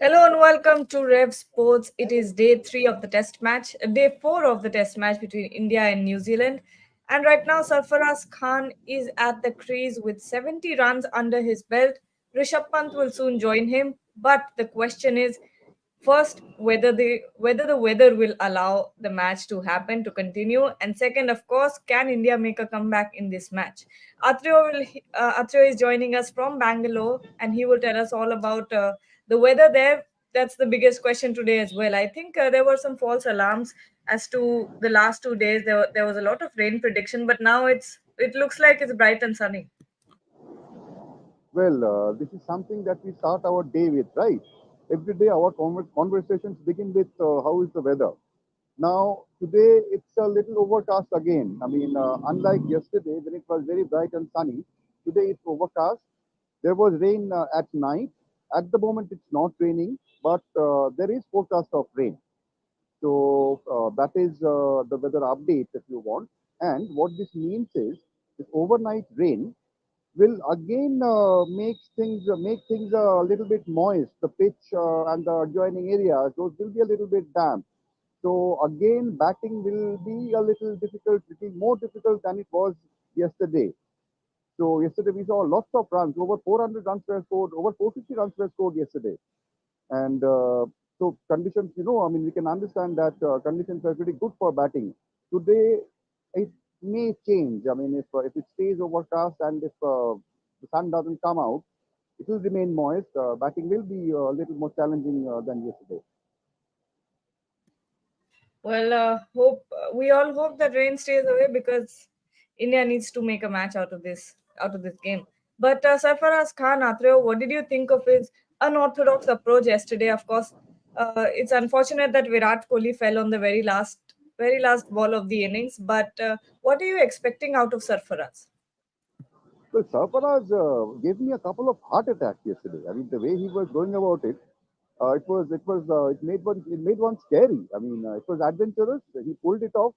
Hello and welcome to Rev Sports. It is day three of the test match, day four of the test match between India and New Zealand. And right now, Sarfaraz Khan is at the crease with 70 runs under his belt. Rishabh Pant will soon join him. But the question is, first, whether the weather will allow the match to happen to continue, and second, of course, can India make a comeback in this match? Atriyo is joining us from Bangalore, and he will tell us all about the weather there. That's the biggest question today as well. I think there were some false alarms as to the last 2 days. There was a lot of rain prediction, but now it looks like it's bright and sunny. Well, this is something that we start our day with, right? Every day our conversations begin with how is the weather. Now, today it's a little overcast again. I mean, unlike yesterday when it was very bright and sunny, today it's overcast. There was rain at night. At the moment, it's not raining, but there is forecast of rain. So that is the weather update if you want. And what this means is this overnight rain will again make things a little bit moist. The pitch and the adjoining areas, those will be a little bit damp. So again, batting will be a little difficult, little more difficult than it was yesterday. So yesterday we saw lots of runs. Over 400 runs were scored. Over 450 runs were scored yesterday. And so conditions, I mean, we can understand that conditions are pretty good for batting. Today, it may change. I mean, if it stays overcast and if the sun doesn't come out, it will remain moist. Batting will be a little more challenging than yesterday. Well, hope we all hope that rain stays away because India needs to make a match out of this game. But Sarfaraz Khan, Atreo, what did you think of his unorthodox approach yesterday? Of course, it's unfortunate that Virat Kohli fell on the very last ball of the innings. But what are you expecting out of Sarfaraz? Well, Sarfaraz gave me a couple of heart attacks yesterday. I mean, the way he was going about it, it made one scary. I mean, it was adventurous. He pulled it off.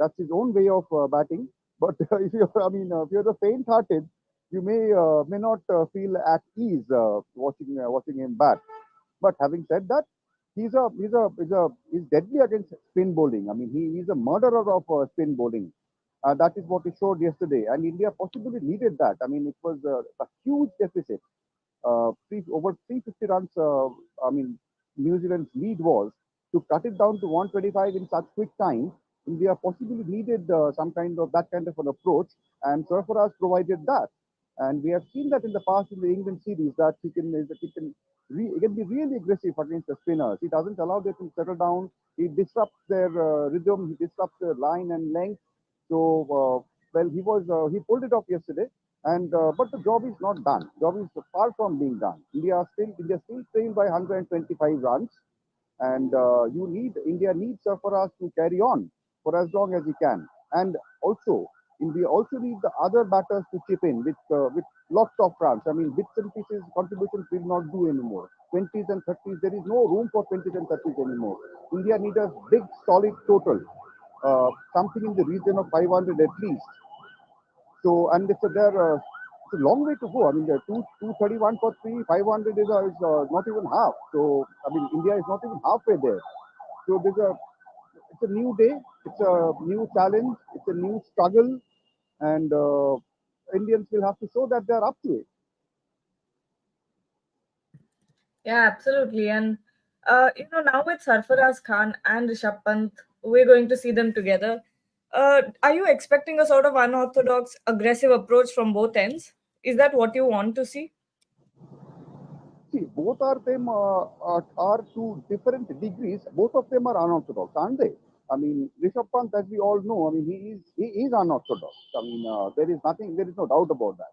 That's his own way of batting. But if you're the faint-hearted, you may not feel at ease watching him bat. But having said that, he's deadly against spin bowling. I mean, he's a murderer of spin bowling. That is what he showed yesterday, and India possibly needed that. I mean, it was a huge deficit. Over 350 runs. I mean, New Zealand's lead was to cut it down to 125 in such quick time. India possibly needed some kind of that kind of an approach, and Sarfaraz provided that. And we have seen that in the past in the England series that he can be really aggressive against the spinners. He doesn't allow them to settle down. He disrupts their rhythm. He disrupts their line and length. So he pulled it off yesterday. And but the job is not done. Job is far from being done. India still trailed by 125 runs, and India needs Sarfaraz to carry on for as long as he can. And also, India also need the other batters to chip in with lots of runs. I mean, bits and pieces contributions will not do anymore. 20s and 30s, there is no room for 20s and 30s anymore. India needs a big, solid total, something in the region of 500 at least. So, and it's a long way to go. I mean, the 231 for 500 is not even half. So, I mean, India is not even halfway there. So, it's a new day, it's a new challenge, it's a new struggle, and Indians will have to show that they're up to it. Yeah, absolutely. And now with Sarfaraz Khan and Rishabh Pant, we're going to see them together. Are you expecting a sort of unorthodox, aggressive approach from both ends? Is that what you want to see? See, both are them are to different degrees. Both of them are unorthodox, aren't they? I mean, Rishabh Pant, as we all know, I mean, he is unorthodox. I mean, there is no doubt about that.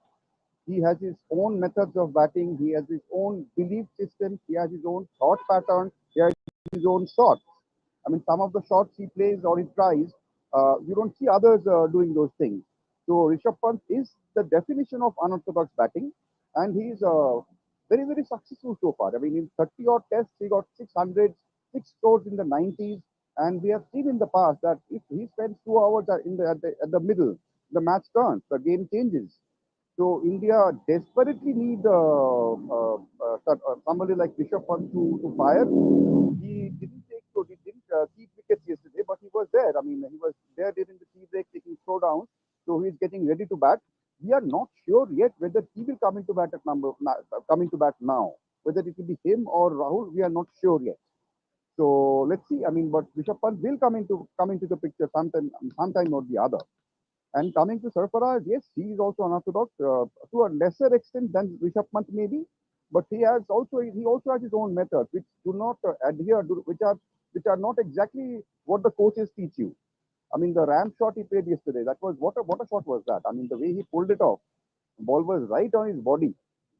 He has his own methods of batting. He has his own belief system. He has his own thought pattern. He has his own shots. I mean, some of the shots he plays or he tries, you don't see others doing those things. So Rishabh Pant is the definition of unorthodox batting, and he's very, very successful so far. I mean, in 30 odd tests, he got 600, six scores in the 90s, and we have seen in the past that if he spends 2 hours at the middle, the match turns, the game changes. So India desperately need somebody like Rishabh Pant to fire. He didn't keep wickets yesterday, but he was there. I mean, he was there during the tea break taking throwdowns, so he's getting ready to bat. We are not sure yet whether he will come into bat come into bat now. Whether it will be him or Rahul, we are not sure yet. So let's see. I mean, but Rishabh Pant will come into the picture sometime or the other. And coming to Sarfaraz, yes, he is also unorthodox to a lesser extent than Rishabh Pant maybe, but he also has his own methods which do not which are not exactly what the coaches teach you. I mean, the ram shot he played yesterday, that was what a shot was that? I mean, the way he pulled it off, the ball was right on his body.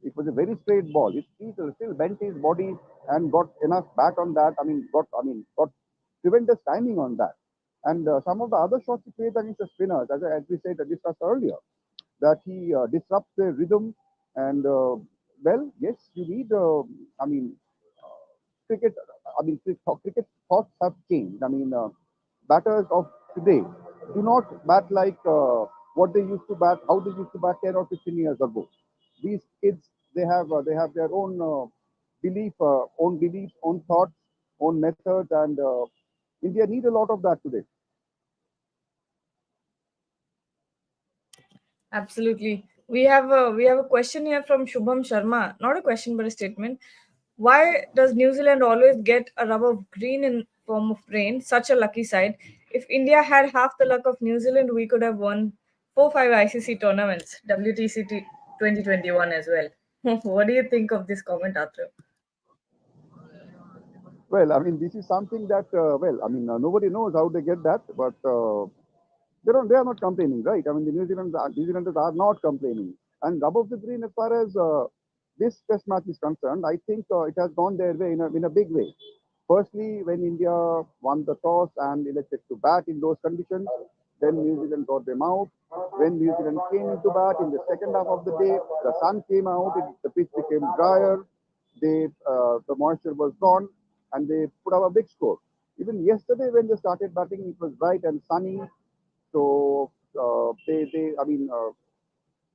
It was a very straight ball. He still bent his body and got enough bat on that. Got tremendous timing on that. And some of the other shots he played against the spinners, as we said discussed earlier, that he disrupts their rhythm. And well, yes, you need. I mean, cricket. Cricket thoughts have changed. I mean, batters of today do not bat like what they used to bat, how they used to bat 10 or 15 years ago. These kids, they have their own own beliefs, own thoughts, own methods, and India need a lot of that today. Absolutely. We have a question here from Shubham Sharma. Not a question, but a statement. Why does New Zealand always get a rub of green in form of rain? Such a lucky side. If India had half the luck of New Zealand, we could have won 4-5 ICC tournaments, WTC 2021 as well. What do you think of this comment, Atra? Well, I mean, this is something that, nobody knows how they get that, but they are not complaining, right? I mean, New Zealanders are not complaining. And above the green, as far as this test match is concerned, I think it has gone their way in a big way. Firstly, when India won the toss and elected to bat in those conditions, then New Zealand got them out. When New Zealand came into bat in the second half of the day, the sun came out, the pitch became drier, the moisture was gone, and they put up a big score. Even yesterday, when they started batting, it was bright and sunny, so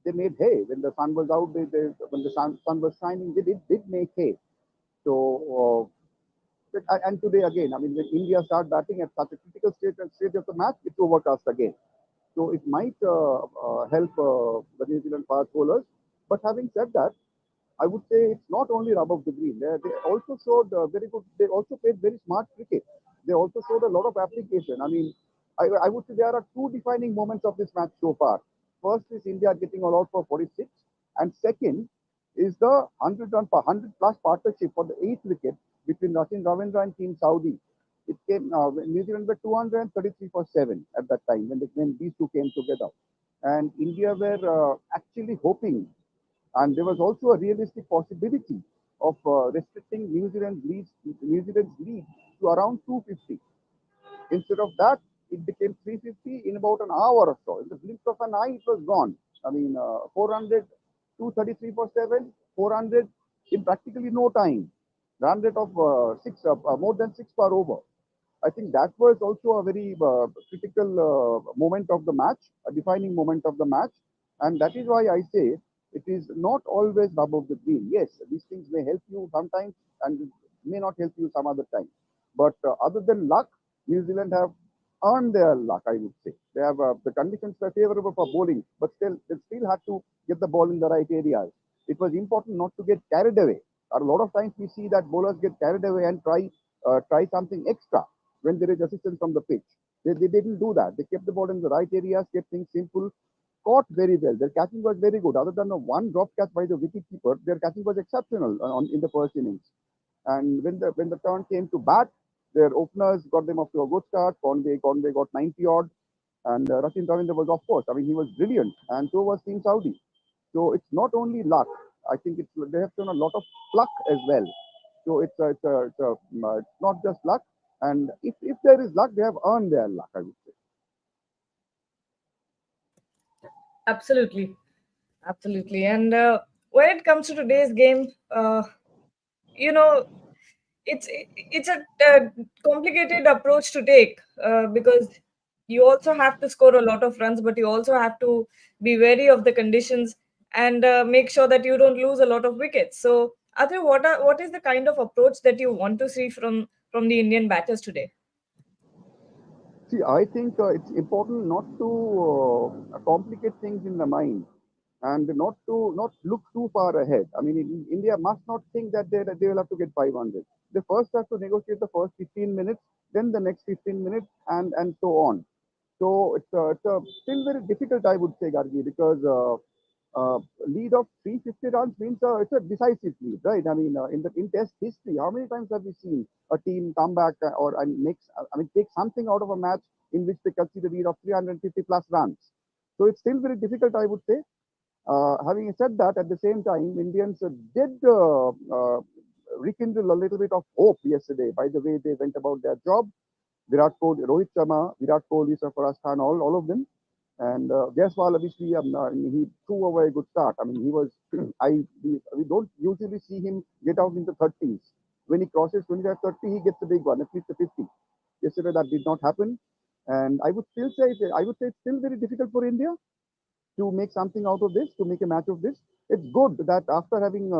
they made hay when the sun was out. When the sun was shining, they did make hay. So and today again, I mean, when India start batting at such a critical stage of the match, it's overcast again. So it might help the New Zealand fast bowlers. But having said that, I would say it's not only rub of the green. They also showed very good. They also played very smart cricket. They also showed a lot of application. I mean, I would say there are two defining moments of this match so far. First is India getting all out for 46, and second is the 100 plus partnership for the eighth wicket between Rachin Ravindra and Team Saudi. It came when New Zealand were 233 for 7 at that time when these two came together, and India were actually hoping, and there was also a realistic possibility of restricting New Zealand's lead to around 250. Instead of that, it became 350 in about an hour or so. In the blink of an eye, it was gone. I mean, 400, 233 for 7, 400 in practically no time. Run rate of more than 6 per over. I think that was also a very critical moment of the match, a defining moment of the match. And that is why I say it is not always above the green. Yes, these things may help you sometimes and may not help you some other time. But other than luck, New Zealand have earned their luck, I would say. They have the conditions were favorable for bowling, but still they still had to get the ball in the right areas. It was important not to get carried away. A lot of times we see that bowlers get carried away and try something extra when there is assistance from the pitch. They didn't do that. They kept the ball in the right areas, kept things simple, caught very well. Their catching was very good. Other than the one drop catch by the wicketkeeper, their catching was exceptional in the first innings. And when the turn came to bat, their openers got them off to a good start. Conway got 90 odd, and Rachin Ravindra was, of course, I mean, he was brilliant, and so was Team Saudi. So it's not only luck. I think they have shown a lot of pluck as well. So it's not just luck. And if there is luck, they have earned their luck, I would say. Absolutely. Absolutely. And when it comes to today's game, you know, it's a complicated approach to take because you also have to score a lot of runs, but you also have to be wary of the conditions and make sure that you don't lose a lot of wickets. So Atreyu, what is the kind of approach that you want to see from the Indian batters today? See, I think it's important not to complicate things in the mind and not look too far ahead. I mean, India must not think that they will have to get 500. They first have to negotiate the first 15 minutes, then the next 15 minutes, and so on. So it's a still very difficult, I would say, Gargi, because lead of 350 runs means it's a decisive lead, right? I mean, in Test history, how many times have we seen a team come back or and makes, I mean, take something out of a match in which they concede a lead of 350 plus runs? So it's still very difficult, I would say. Having said that, at the same time, Indians did rekindle a little bit of hope yesterday by the way they went about their job. Virat Kohli, Rohit Sharma, Virat Kohli, Sarfaraz Khan, all of them. And Jaiswal, obviously, he threw a very good start. I mean, he was, we don't usually see him get out in the 30s. When he crosses 25, 30, he gets a big one, at least a 50. Yesterday, that did not happen. And I would say it's still very difficult for India to make something out of this, to make a match of this. It's good that after having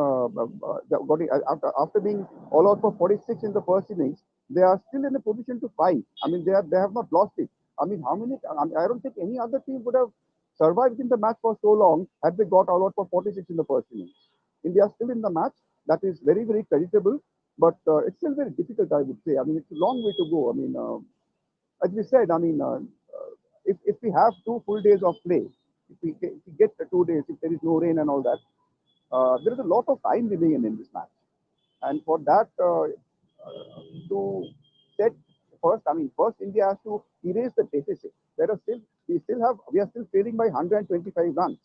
after being all out for 46 in the first innings, they are still in a position to fight. I mean, they have not lost it. I mean, how many? I don't think any other team would have survived in the match for so long had they got all out for 46 in the first innings. India is still in the match. That is very creditable, but it's still very difficult. I would say. I mean, it's a long way to go. I mean, as we said, I mean, if we have 2 full days of play, if we get the 2 days, if there is no rain and all that, there is a lot of time remaining in this match. And for that to set first, I mean, first India has to erase the deficit. There are still we are still trailing by 125 runs.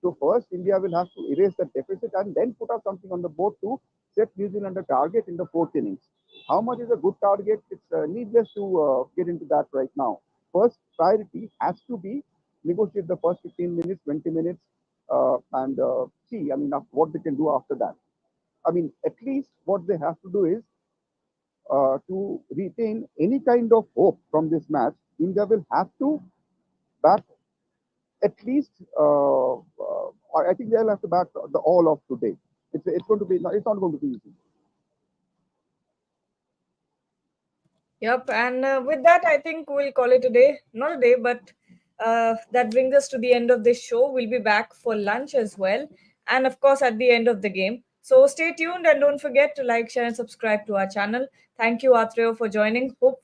So first, India will have to erase the deficit and then put up something on the board to set New Zealand a target in the fourth innings. How much is a good target? It's needless to get into that right now. First priority has to be negotiate the first 15 minutes, 20 minutes, and see, I mean, what they can do after that. I mean, at least what they have to do is to retain any kind of hope from this match. India will have to bat at least, I think they'll have to bat the all of today. It's going to be it's not going to be easy. Yep, and with that, I think we'll call it a day. Not a day, but that brings us to the end of this show. We'll be back for lunch as well, and of course, at the end of the game. So stay tuned and don't forget to like, share, and subscribe to our channel. Thank you, Atreo, for joining. Hopefully,